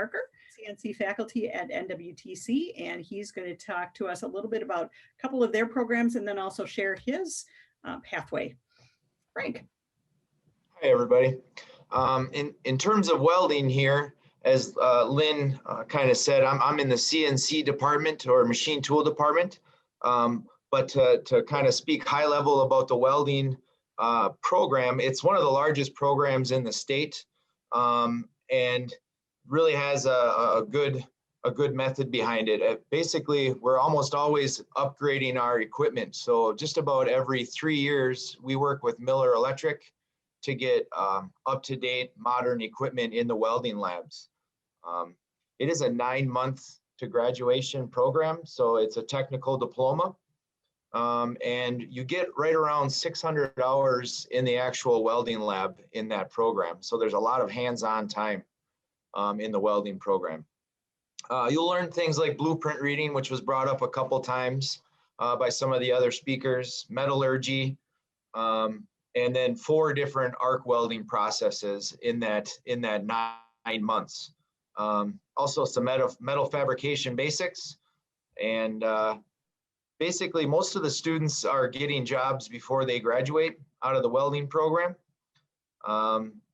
Parker, CNC faculty at NWTC, and he's going to talk to us a little bit about a couple of their programs and then also share his pathway. Frank. Hi, everybody. In terms of welding here, as Lynn kind of said, I'm in the CNC department or machine tool department. But to kind of speak high level about the welding program, it's one of the largest programs in the state, and really has a good method behind it. Basically, we're almost always upgrading our equipment. So just about every 3 years, we work with Miller Electric to get up-to-date modern equipment in the welding labs. It is a 9-month to graduation program, so it's a technical diploma. And you get right around 600 hours in the actual welding lab in that program. So there's a lot of hands-on time in the welding program. You'll learn things like blueprint reading, which was brought up a couple times by some of the other speakers, metallurgy, and then 4 different arc welding processes in that 9 months. Also some metal fabrication basics, and basically, most of the students are getting jobs before they graduate out of the welding program.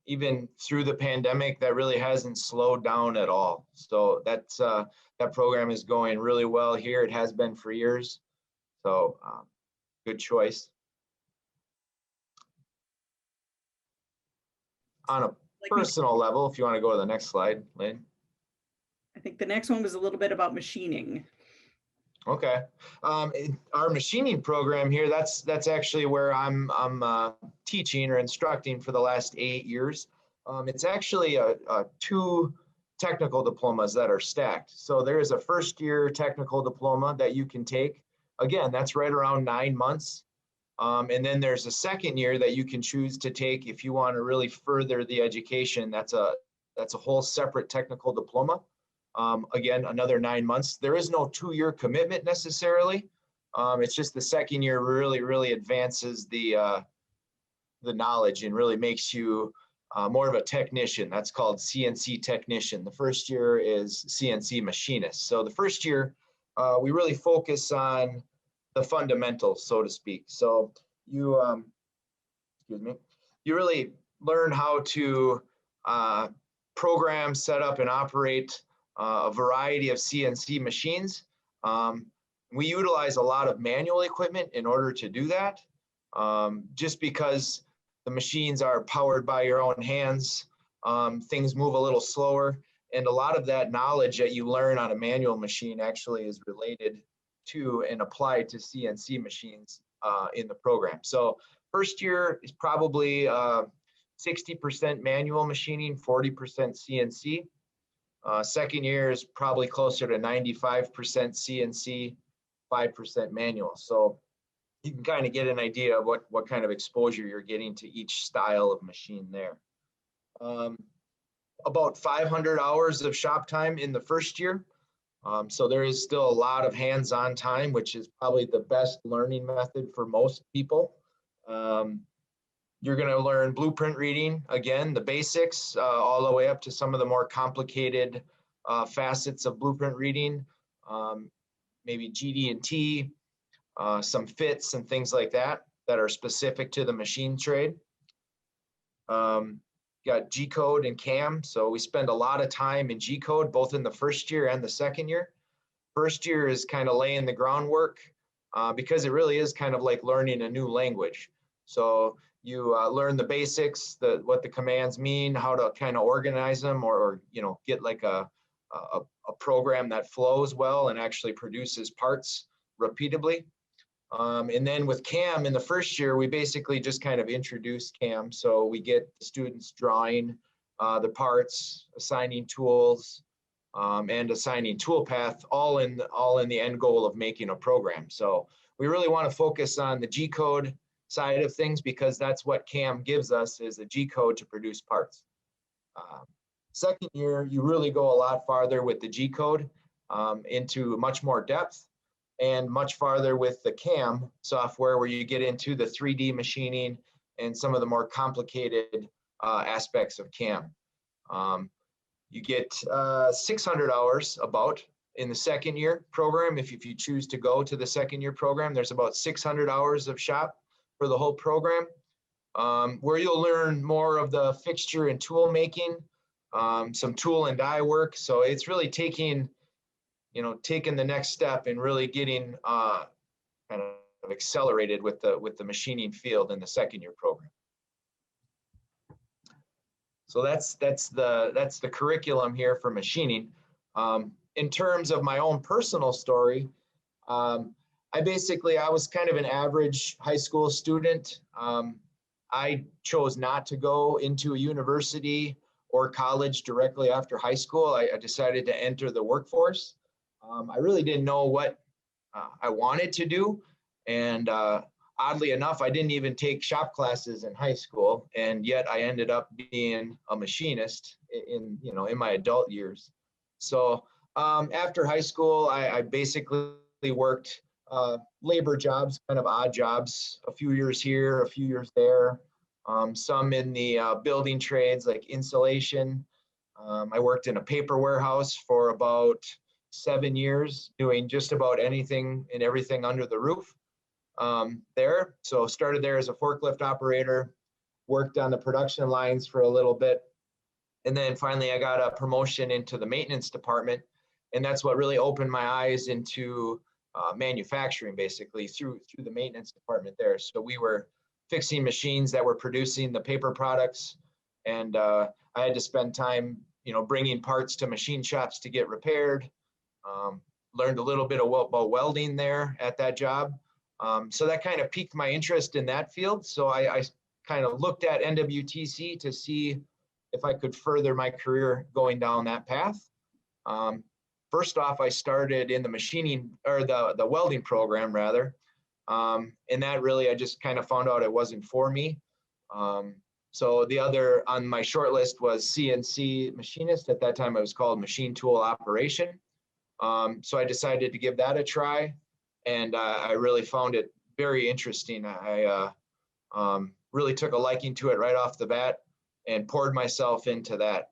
Even through the pandemic, that really hasn't slowed down at all. So that program is going really well here. It has been for years. So good choice. On a personal level, if you want to go to the next slide, Lynn. I think the next one was a little bit about machining. Okay, our machining program here, that's actually where I'm teaching or instructing for the last 8 years. It's actually 2 technical diplomas that are stacked. So there is a first-year technical diploma that you can take. Again, that's right around 9 months. And then there's a second year that you can choose to take if you want to really further the education. That's a whole separate technical diploma. Again, another 9 months. There is no 2-year commitment necessarily. It's just the second year really advances the knowledge and really makes you more of a technician. That's called CNC technician. The first year is CNC machinist. So the first year, we really focus on the fundamentals, so to speak. So you, you really learn how to program, set up, and operate a variety of CNC machines. We utilize a lot of manual equipment in order to do that, just because the machines are powered by your own hands. Things move a little slower, and a lot of that knowledge that you learn on a manual machine actually is related to and applied to CNC machines in the program. So first year is probably 60% manual machining, 40% CNC. Second year is probably closer to 95% CNC, 5% manual. So you can kind of get an idea of what kind of exposure you're getting to each style of machine there. About 500 hours of shop time in the first year. So there is still a lot of hands-on time, which is probably the best learning method for most people. You're going to learn blueprint reading, again, the basics, all the way up to some of the more complicated facets of blueprint reading, maybe GD&T, some fits and things like that are specific to the machine trade. Got G-code and CAM, so we spend a lot of time in G-code, both in the first year and the second year. First year is kind of laying the groundwork because it really is kind of like learning a new language. So you learn the basics, what the commands mean, how to kind of organize them, or get like a program that flows well and actually produces parts repeatably. And then with CAM in the first year, we basically just kind of introduce CAM. So we get the students drawing the parts, assigning tools, and assigning toolpath, all in the end goal of making a program. So we really want to focus on the G-code side of things because that's what CAM gives us, is a G-code to produce parts. Second year, you really go a lot farther with the G-code into much more depth, and much farther with the CAM software, where you get into the 3D machining and some of the more complicated aspects of CAM. You get 600 hours about in the second year program. If you choose to go to the second year program, there's about 600 hours of shop for the whole program, where you'll learn more of the fixture and tool making, some tool and die work. So it's really taking the next step and really getting kind of accelerated with the machining field in the second year program. So that's the curriculum here for machining. In terms of my own personal story, I was kind of an average high school student. I chose not to go into a university or college directly after high school. I decided to enter the workforce. I really didn't know what I wanted to do. And oddly enough, I didn't even take shop classes in high school. And yet I ended up being a machinist in my adult years. So after high school, I basically worked labor jobs, kind of odd jobs, a few years here, a few years there, some in the building trades like insulation. I worked in a paper warehouse for about 7 years, doing just about anything and everything under the roof there. So started there as a forklift operator, worked on the production lines for a little bit. And then finally I got a promotion into the maintenance department. And that's what really opened my eyes into manufacturing, basically through the maintenance department there. So we were fixing machines that were producing the paper products. And I had to spend time, bringing parts to machine shops to get repaired. Learned a little bit about welding there at that job. So that kind of piqued my interest in that field. So I kind of looked at NWTC to see if I could further my career going down that path. First off, I started in the machining or the welding program rather. And that really, I just kind of found out it wasn't for me. So the other on my short list was CNC machinist. At that time, it was called machine tool operation. So I decided to give that a try. And I really found it very interesting. I really took a liking to it right off the bat and poured myself into that.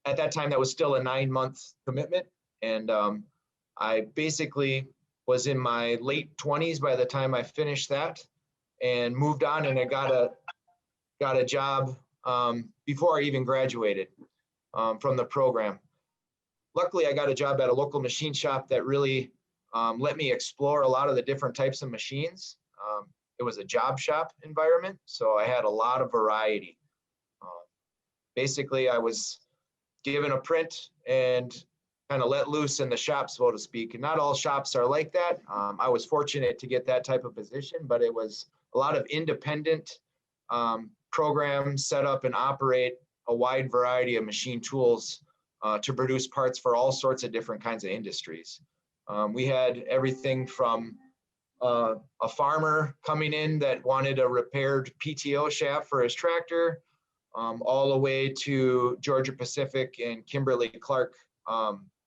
At that time, that was still a 9-month commitment. And I basically was in my late 20s by the time I finished that and moved on, and I got a job before I even graduated from the program. Luckily, I got a job at a local machine shop that really let me explore a lot of the different types of machines. It was a job shop environment, so I had a lot of variety. Basically, I was given a print and kind of let loose in the shop, so to speak. And not all shops are like that. I was fortunate to get that type of position, but it was a lot of independent programs set up and operate a wide variety of machine tools to produce parts for all sorts of different kinds of industries. We had everything from a farmer coming in that wanted a repaired PTO shaft for his tractor, all the way to Georgia Pacific and Kimberly-Clark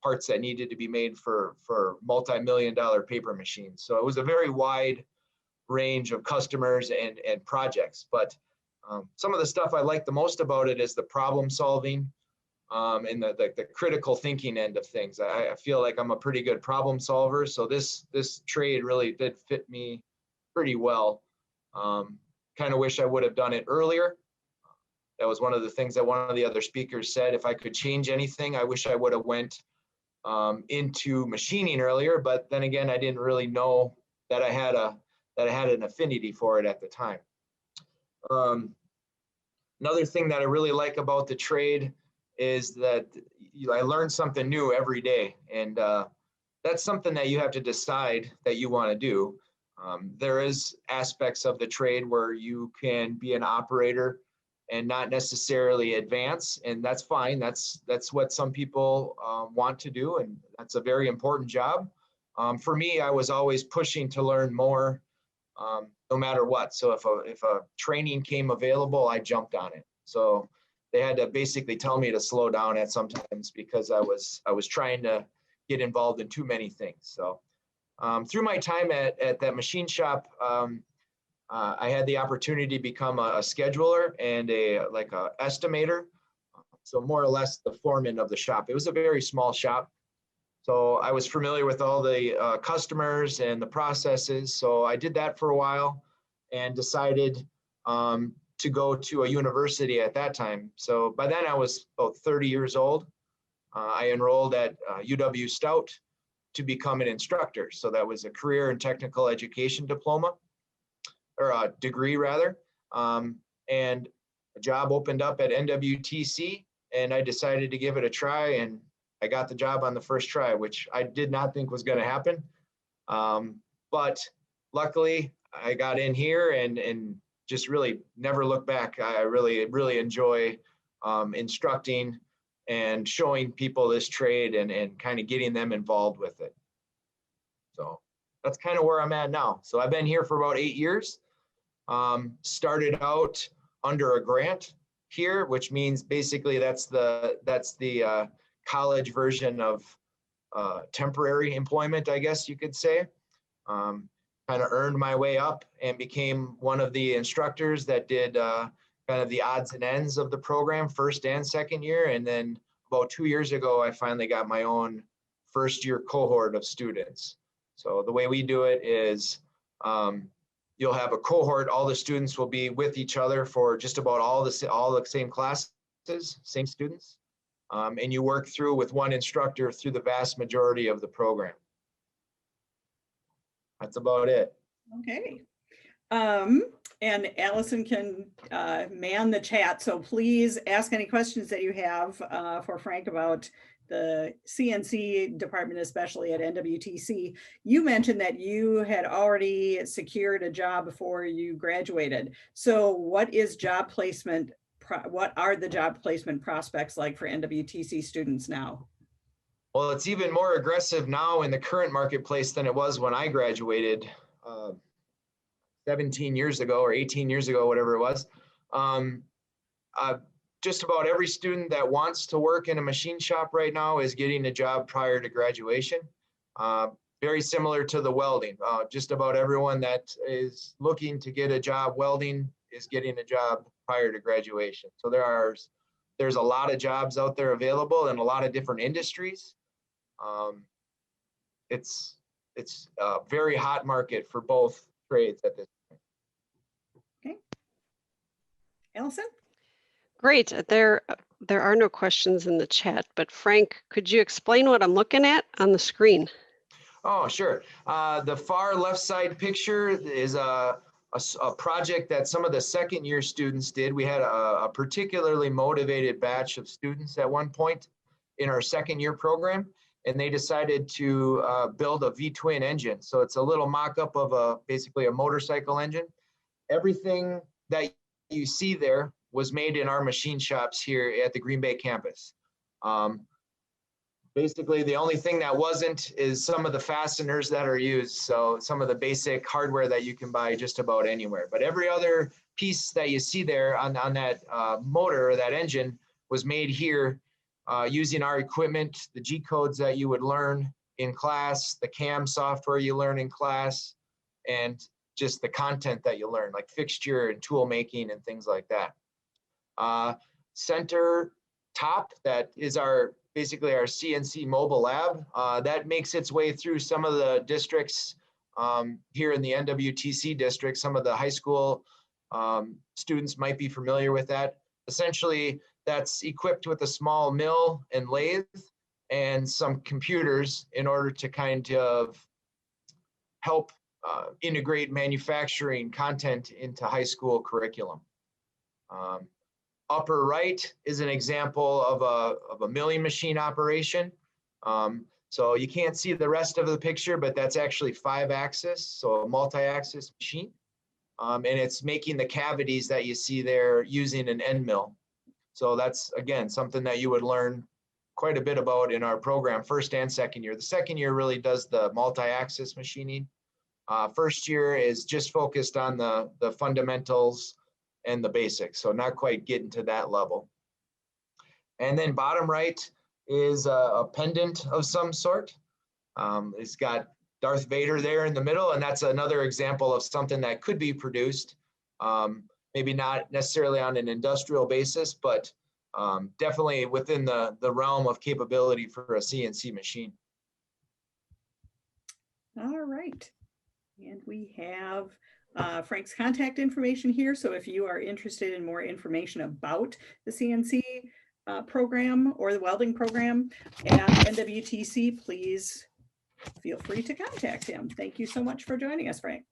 parts that needed to be made for multi-million-dollar paper machines. So it was a very wide range of customers and projects. But some of the stuff I like the most about it is the problem solving and the critical thinking end of things. I feel like I'm a pretty good problem solver. So this trade really did fit me pretty well. Kind of wish I would have done it earlier. That was one of the things that one of the other speakers said. If I could change anything, I wish I would have went into machining earlier. But then again, I didn't really know that I had an affinity for it at the time. Another thing that I really like about the trade is that I learn something new every day, and that's something that you have to decide that you want to do. There is aspects of the trade where you can be an operator and not necessarily advance, and that's fine. That's what some people want to do, and that's a very important job. For me, I was always pushing to learn more, no matter what. So if a training came available, I jumped on it. So they had to basically tell me to slow down at sometimes because I was trying to get involved in too many things. So through my time at that machine shop, I had the opportunity to become a scheduler and a estimator. So more or less the foreman of the shop. It was a very small shop. So I was familiar with all the customers and the processes. So I did that for a while and decided to go to a university at that time. So by then I was about 30 years old. I enrolled at UW Stout to become an instructor. So that was a career and technical education diploma, or a degree rather. And a job opened up at NWTC, and I decided to give it a try, and I got the job on the first try, which I did not think was going to happen. But luckily I got in here and just really never look back. I really enjoy instructing and showing people this trade and kind of getting them involved with it. So that's kind of where I'm at now. So I've been here for about 8 years. Started out under a grant here, which means basically that's the college version of temporary employment, I guess you could say. Kind of earned my way up and became one of the instructors that did kind of the odds and ends of the program, first and second year. And then about 2 years ago, I finally got my own first year cohort of students. So the way we do it is you'll have a cohort. All the students will be with each other for just about all the same classes, same students. And you work through with one instructor through the vast majority of the program. That's about it. Okay. And Allison can man the chat. So please ask any questions that you have for Frank about the CNC department, especially at NWTC. You mentioned that you had already secured a job before you graduated. So what is job placement? What are the job placement prospects like for NWTC students now? Well, it's even more aggressive now in the current marketplace than it was when I graduated 17 years ago or 18 years ago, whatever it was. Just about every student that wants to work in a machine shop right now is getting a job prior to graduation. Very similar to the welding. Just about everyone that is looking to get a job welding is getting a job prior to graduation. So there's a lot of jobs out there available in a lot of different industries. It's a very hot market for both trades at this point. Okay. Allison? Great. There are no questions in the chat, but Frank, could you explain what I'm looking at on the screen? Oh, sure. The far left side picture is a project that some of the second year students did. We had a particularly motivated batch of students at one point in our second year program, and they decided to build a V-twin engine. So it's a little mock-up of basically a motorcycle engine. Everything that you see there was made in our machine shops here at the Green Bay campus. Basically, the only thing that wasn't is some of the fasteners that are used. So some of the basic hardware that you can buy just about anywhere. But every other piece that you see there on that motor or that engine was made here using our equipment, the G codes that you would learn in class, the CAM software you learn in class, and just the content that you learn, like fixture and tool making and things like that. Center top, that is basically our CNC mobile lab. That makes its way through some of the districts here in the NWTC district. Some of the high school students might be familiar with that. Essentially, that's equipped with a small mill and lathe and some computers in order to kind of help integrate manufacturing content into high school curriculum. Upper right is an example of a milling machine operation. So you can't see the rest of the picture, but that's actually 5-axis, so a multi-axis machine. And it's making the cavities that you see there using an end mill. So that's, again, something that you would learn quite a bit about in our program, first and second year. The second year really does the multi-axis machining. First year is just focused on the fundamentals and the basics, so not quite getting to that level. And then bottom right is a pendant of some sort. It's got Darth Vader there in the middle, and that's another example of something that could be produced, maybe not necessarily on an industrial basis, but definitely within the realm of capability for a CNC machine. All right. And we have Frank's contact information here. So if you are interested in more information about the CNC program or the welding program at NWTC, please feel free to contact him. Thank you so much for joining us, Frank.